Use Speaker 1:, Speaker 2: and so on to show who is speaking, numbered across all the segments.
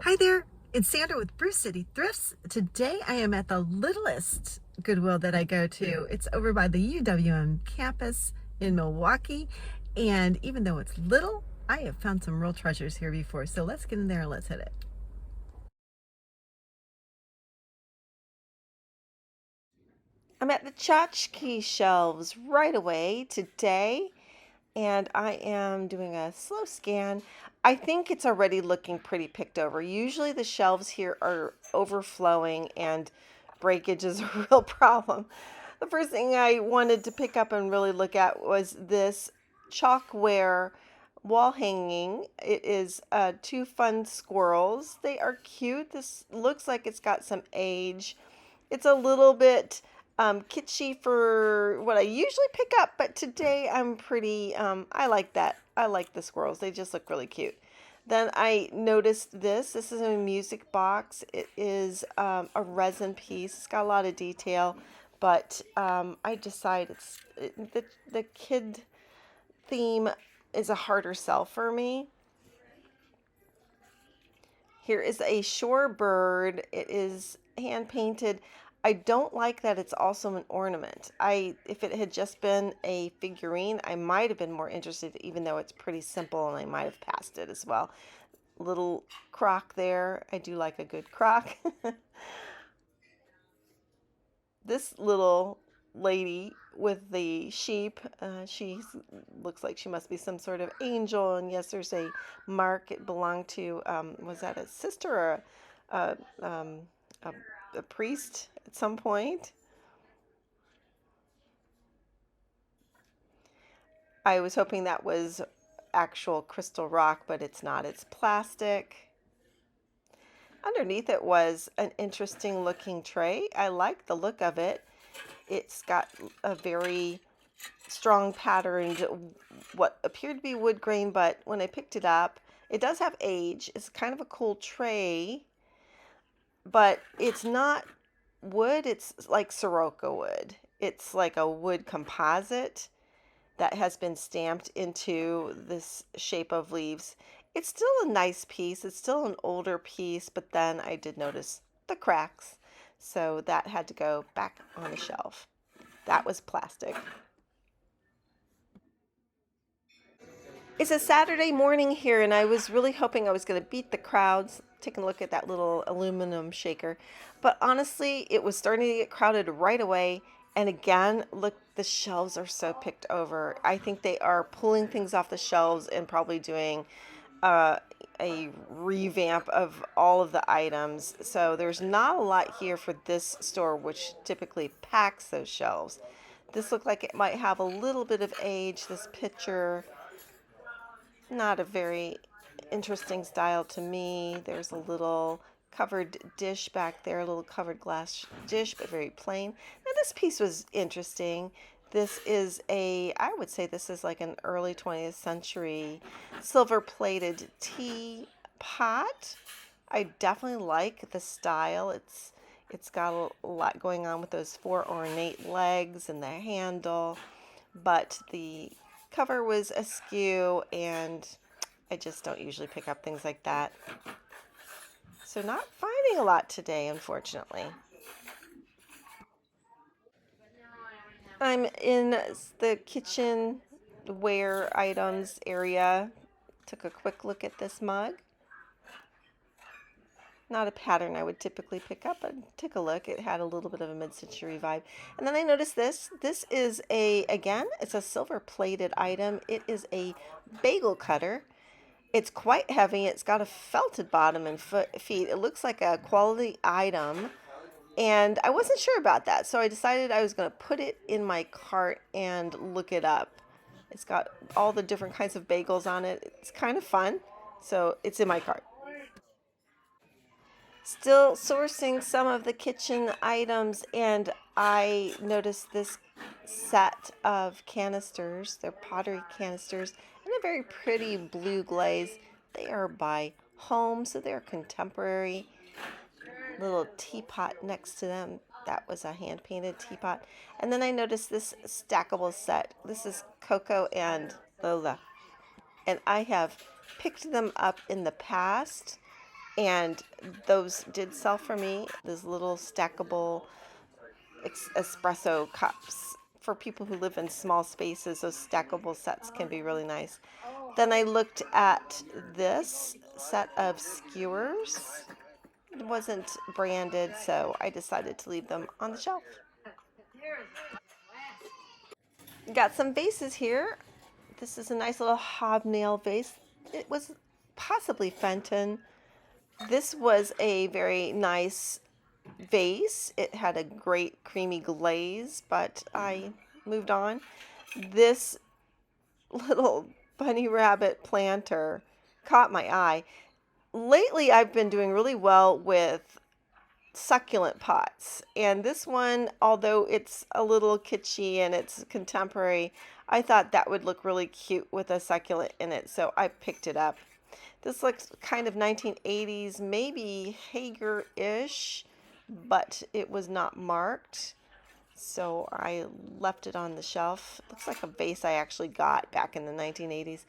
Speaker 1: Hi there, it's Sandra with Bruce City Thrifts. Today I am at the littlest Goodwill that I go to. It's over by the UWM campus in Milwaukee. And even though it's little, I have found some real treasures here before. So let's get in there and let's hit it. I'm at the tchotchke shelves right away today, and I am doing a slow scan. I think it's already looking pretty picked over. Usually the shelves here are overflowing and breakage is a real problem. The first thing I wanted to pick up and really look at was this chalkware wall hanging. It is two fun squirrels. They are cute. This looks like it's got some age. It's a little bit kitschy for what I usually pick up, but today I'm pretty, I like that. I like the squirrels. They just look really cute. Then I noticed this. This is a music box. It is a resin piece. It's got a lot of detail, but I decided the kid theme is a harder sell for me. Here is a shore bird. It is hand painted. I don't like that it's also an ornament. If it had just been a figurine, I might have been more interested, even though it's pretty simple, and I might have passed it as well. Little croc there. I do like a good croc. This little lady with the sheep, she looks like she must be some sort of angel. And yes, there's a mark. It belonged to, was that a sister or a, a priest at some point? I was hoping that was actual crystal rock, but it's not. It's plastic. Underneath it was an interesting looking tray. I like the look of it. It's got a very strong patterned, what appeared to be wood grain, but when I picked it up, it does have age. It's kind of a cool tray, but it's not wood. It's like Sirocco wood. It's like a wood composite that has been stamped into this shape of leaves. It's still a nice piece. It's still an older piece, but then I did notice the cracks. So that had to go back on the shelf. That was plastic. It's a Saturday morning here, and I was really hoping I was going to beat the crowds, taking a look at that little aluminum shaker. But honestly, it was starting to get crowded right away. And again, look, the shelves are so picked over. I think they are pulling things off the shelves and probably doing uh, a revamp of all of the items. So there's not a lot here for this store, which typically packs those shelves. This looked like it might have a little bit of age, this picture. Not a very interesting style to me. There's a little covered dish back there, a little covered glass dish, but very plain. Now this piece was interesting. This is I would say this is like an early 20th century silver plated teapot. I definitely like the style. It's got a lot going on with those four ornate legs and the handle, but the cover was askew, and I just don't usually pick up things like that. So not finding a lot today, unfortunately. I'm in the kitchenware items area. Took a quick look at this mug. Not a pattern I would typically pick up, but took a look. It had a little bit of a mid-century vibe. And then I noticed this. This is again, it's a silver plated item. It is a bagel cutter. It's quite heavy. It's got a felted bottom and feet. It looks like a quality item. And I wasn't sure about that. So I decided I was going to put it in my cart and look it up. It's got all the different kinds of bagels on it. It's kind of fun. So it's in my cart. Still sourcing some of the kitchen items, and I noticed this set of canisters. They're pottery canisters in a very pretty blue glaze. They are by Home, so they're contemporary. Little teapot next to them. That was a hand painted teapot. And then I noticed this stackable set. This is Coco and Lola. And I have picked them up in the past. And those did sell for me, those little stackable espresso cups. For people who live in small spaces, those stackable sets can be really nice. Then I looked at this set of skewers. It wasn't branded, so I decided to leave them on the shelf. Got some vases here. This is a nice little hobnail vase. It was possibly Fenton. This was a very nice vase. It had a great creamy glaze, but I moved on. This little bunny rabbit planter caught my eye. Lately, I've been doing really well with succulent pots, and this one, although it's a little kitschy and it's contemporary, I thought that would look really cute with a succulent in it, so I picked it up. This looks kind of 1980s, maybe Hager-ish, but it was not marked, so I left it on the shelf. Looks like a vase I actually got back in the 1980s.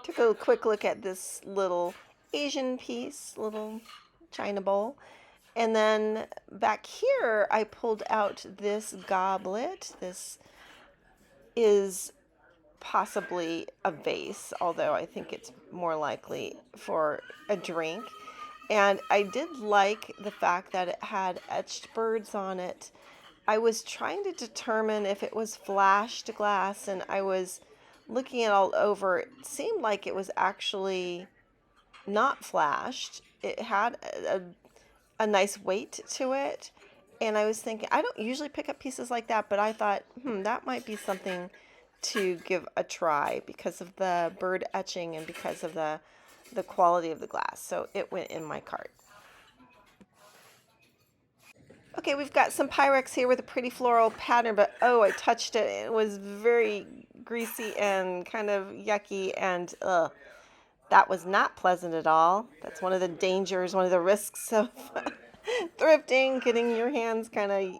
Speaker 1: Took a quick look at this little Asian piece, little china bowl. And then back here, I pulled out this goblet. This is possibly a vase, although I think it's more likely for a drink. And I did like the fact that it had etched birds on it. I was trying to determine if it was flashed glass, and I was looking it all over. It seemed like it was actually not flashed. It had a nice weight to it. And I was thinking, I don't usually pick up pieces like that, but I thought, that might be something to give a try because of the bird etching and because of the quality of the glass. So it went in my cart. Okay, we've got some Pyrex here with a pretty floral pattern, but oh, I touched it. It was very greasy and kind of yucky, and that was not pleasant at all. That's one of the dangers, one of the risks of thrifting, getting your hands kind of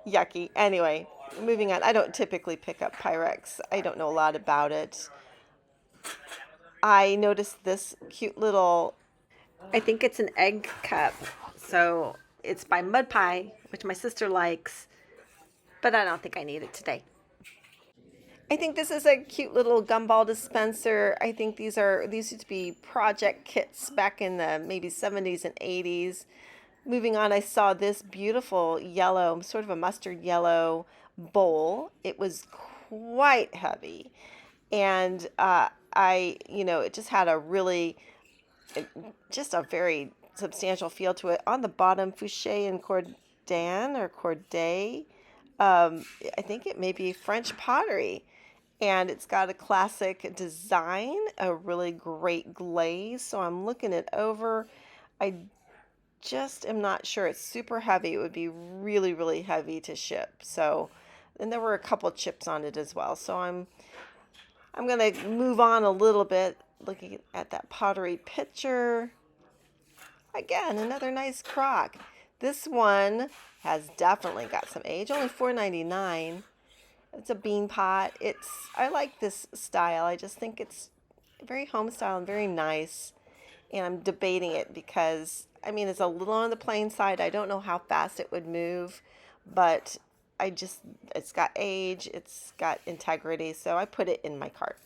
Speaker 1: yucky. Anyway, moving on. I don't typically pick up Pyrex. I don't know a lot about it. I noticed this cute little, I think it's an egg cup. So it's by Mud Pie, which my sister likes, but I don't think I need it today. I think this is a cute little gumball dispenser. I think these used to be project kits back in the maybe 70s and 80s. Moving on, I saw this beautiful yellow, sort of a mustard yellow bowl. It was quite heavy. And it just had just a very substantial feel to it. On the bottom, Fouché and Cordan or Corday. I think it may be French pottery. And it's got a classic design, a really great glaze. So I'm looking it over. I just am not sure. It's super heavy. It would be really, really heavy to ship. So, and there were a couple chips on it as well. So I'm going to move on a little bit, looking at that pottery picture. Again, another nice crock. This one has definitely got some age. Only $4.99. It's a bean pot. I like this style. I just think it's very home style and very nice. And I'm debating it because, it's a little on the plain side. I don't know how fast it would move, but it's got age, it's got integrity, so I put it in my cart.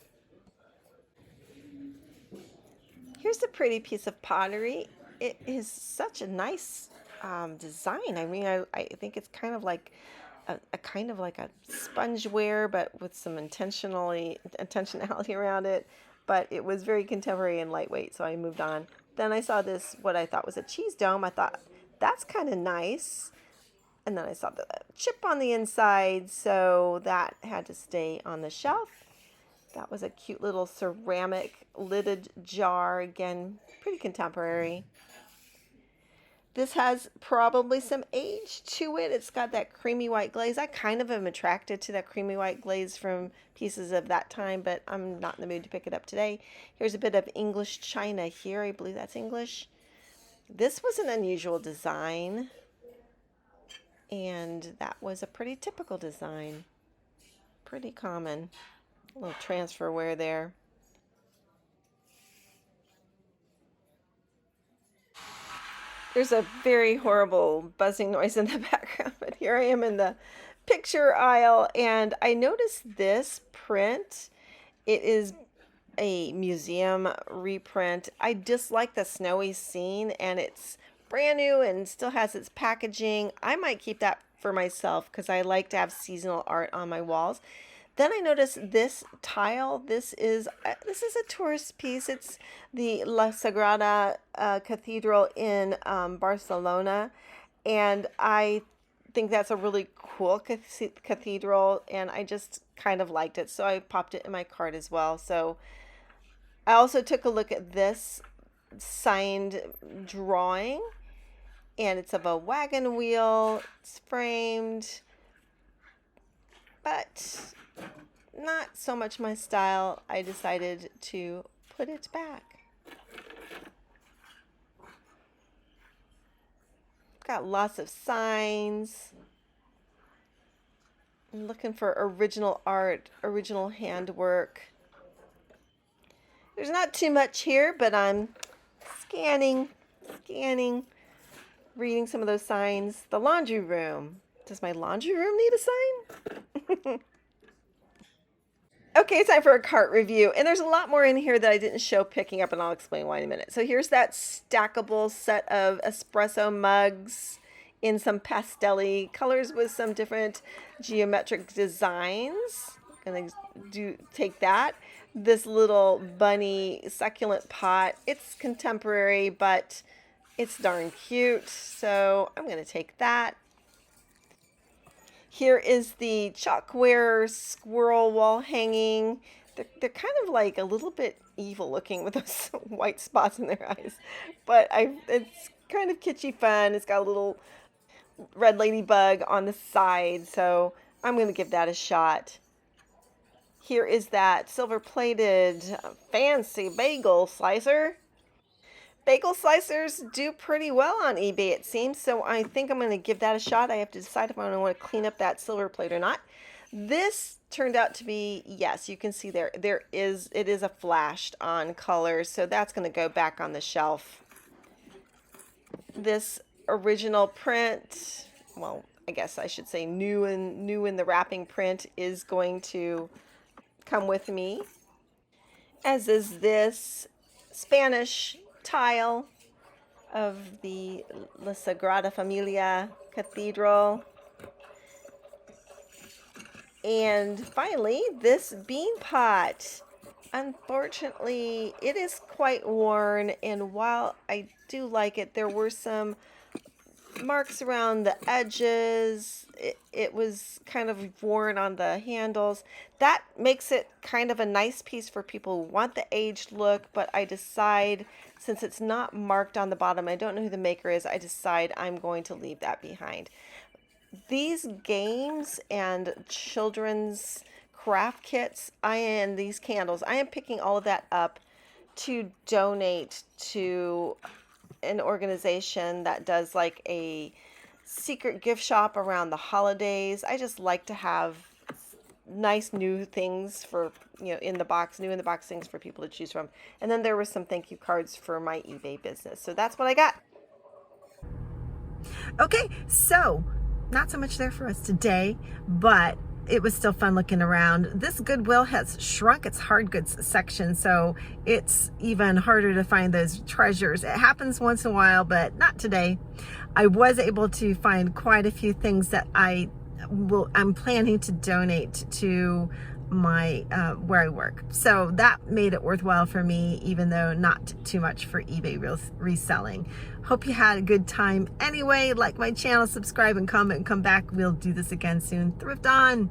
Speaker 1: Here's a pretty piece of pottery. It is such a nice design. I think it's kind of like a kind of like a spongeware, but with some intentionality around it. But it was very contemporary and lightweight, so I moved on. Then I saw this, what I thought was a cheese dome. I thought, that's kind of nice. And then I saw the chip on the inside, so that had to stay on the shelf. That was a cute little ceramic lidded jar. Again, pretty contemporary. This has probably some age to it. It's got that creamy white glaze. I kind of am attracted to that creamy white glaze from pieces of that time, but I'm not in the mood to pick it up today. Here's a bit of English china here. I believe that's English. This was an unusual design, and that was a pretty typical design. Pretty common. A little transferware there. There's a very horrible buzzing noise in the background, but here I am in the picture aisle, and I noticed this print. It is a museum reprint. I dislike the snowy scene, and it's brand new and still has its packaging. I might keep that for myself because I like to have seasonal art on my walls. Then I noticed this tile. This is a tourist piece. It's the La Sagrada Cathedral in Barcelona, and I think that's a really cool cathedral, and I just kind of liked it, so I popped it in my cart as well. So I also took a look at this signed drawing, and it's of a wagon wheel. It's framed, but not so much my style. I decided to put it back. Got lots of signs. I'm looking for original art, original handwork. There's not too much here, but I'm scanning, reading some of those signs. The laundry room. Does my laundry room need a sign? Okay, it's time for a cart review. And there's a lot more in here that I didn't show picking up, and I'll explain why in a minute. So here's that stackable set of espresso mugs in some pastel-y colors with some different geometric designs. Gonna take that. This little bunny succulent pot. It's contemporary, but it's darn cute. So I'm gonna take that. Here is the chalkware squirrel wall hanging. They're kind of like a little bit evil looking with those white spots in their eyes. But it's kind of kitschy fun. It's got a little red ladybug on the side. So I'm going to give that a shot. Here is that silver plated fancy bagel slicer. Bagel slicers do pretty well on eBay, it seems, so I think I'm going to give that a shot. I have to decide if I want to clean up that silver plate or not. This turned out to be, yes, you can see it is a flashed on color, so that's going to go back on the shelf. This original print, well, I guess I should say new in the wrapping print, is going to come with me, as is this Spanish tile of the La Sagrada Familia Cathedral. And finally, this bean pot. Unfortunately, it is quite worn, and while I do like it, there were some marks around the edges. It was kind of worn on the handles. That makes it kind of a nice piece for people who want the aged look, but I decide, since it's not marked on the bottom, I don't know who the maker is, I decide I'm going to leave that behind. These games and children's craft kits, and these candles, I am picking all of that up to donate to an organization that does like a secret gift shop around the holidays. I just like to have nice new things for, in the box things for people to choose from. And then there were some thank you cards for my eBay business. So that's what I got. Okay, so not so much there for us today, but it was still fun looking around. This Goodwill has shrunk its hard goods section, so it's even harder to find those treasures. It happens once in a while, but not today. I was able to find quite a few things that I'm planning to donate to my where I work. So that made it worthwhile for me, even though not too much for eBay reselling. Hope you had a good time. Anyway, like my channel, subscribe and comment and come back. We'll do this again soon. Thrift on!